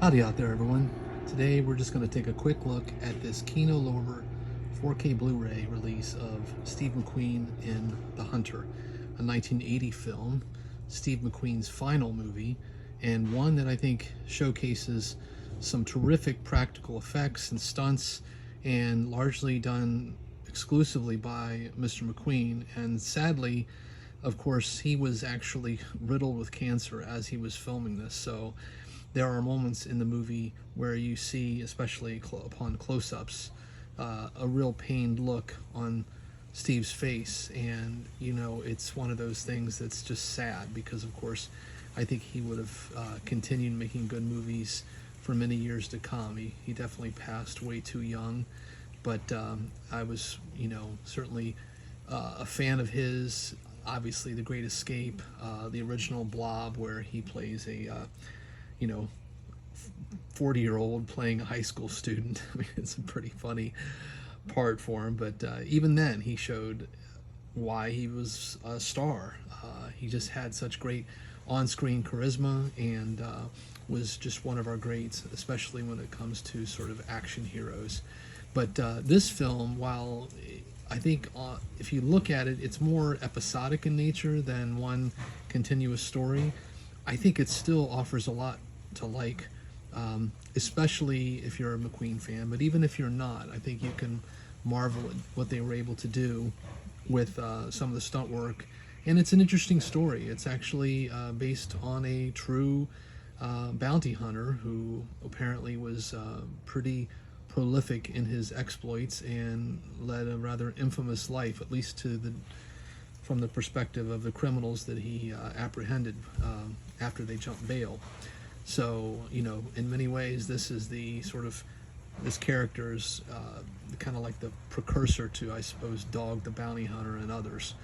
Howdy out there, everyone. Today we're just going to take a quick look at this Kino Lorber 4K Blu-ray release of Steve McQueen in The Hunter, a 1980 film, Steve McQueen's final movie, and one that I think showcases some terrific practical effects and stunts, and largely done exclusively by Mr. McQueen. And sadly, of course, he was actually riddled with cancer as he was filming this, so there are moments in the movie where you see, especially upon close-ups, a real pained look on Steve's face, and it's one of those things that's just sad because, of course, I think he would have continued making good movies for many years to come. He definitely passed way too young, but I was, certainly a fan of his. Obviously, The Great Escape, the original Blob, where he plays a 40-year-old playing a high school student. I mean, it's a pretty funny part for him, but even then he showed why he was a star. He just had such great on-screen charisma, and was just one of our greats, especially when it comes to sort of action heroes. But this film, while I think if you look at it, it's more episodic in nature than one continuous story, I think it still offers a lot to like, especially if you're a McQueen fan. But even if you're not, I think you can marvel at what they were able to do with some of the stunt work. And it's an interesting story. It's actually based on a true bounty hunter who apparently was pretty prolific in his exploits and led a rather infamous life, at least from the perspective of the criminals that he apprehended after they jumped bail. So, in many ways, this is this character's kind of like the precursor to, I suppose, Dog the Bounty Hunter and others.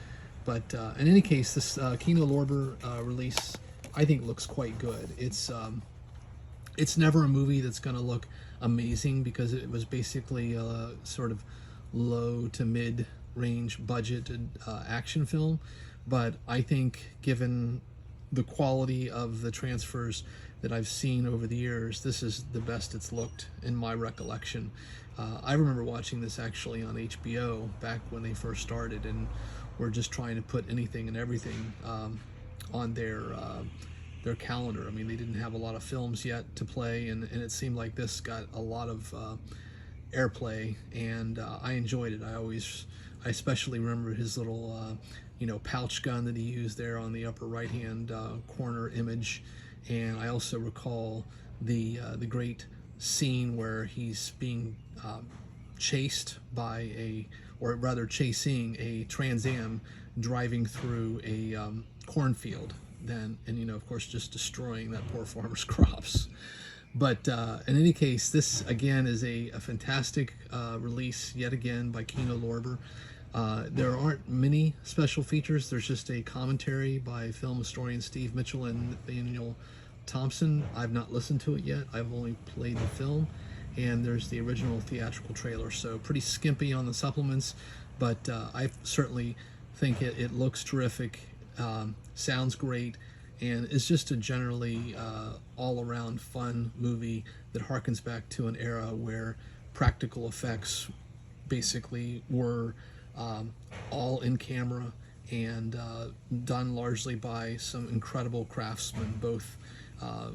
But in any case, this Kino Lorber release, I think, looks quite good. It's never a movie that's going to look amazing because it was basically a sort of low to mid range budgeted action film, but I think given the quality of the transfers that I've seen over the years, this is the best it's looked in my recollection. I remember watching this actually on HBO back when they first started, and were just trying to put anything and everything on their calendar. I mean, they didn't have a lot of films yet to play, and it seemed like this got a lot of airplay, and I enjoyed it. I especially remember his little pouch gun that he used there on the upper right hand corner image, and I also recall the great scene where he's being chased by or rather chasing a Trans Am driving through a cornfield, and of course just destroying that poor farmer's crops. But in any case, this again is a fantastic release yet again by Kino Lorber. There aren't many special features. There's just a commentary by film historian Steve Mitchell and Nathaniel Thompson. I've not listened to it yet. I've only played the film. And there's the original theatrical trailer. So pretty skimpy on the supplements, but I certainly think it looks terrific, sounds great, and is just a generally all-around fun movie that harkens back to an era where practical effects basically were all in camera and done largely by some incredible craftsmen, both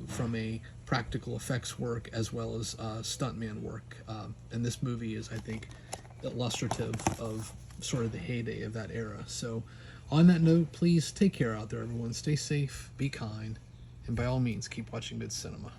from a practical effects work as well as stuntman work. And this movie is, I think, illustrative of sort of the heyday of that era. So on that note, please take care out there, everyone. Stay safe, be kind, and by all means, keep watching good cinema.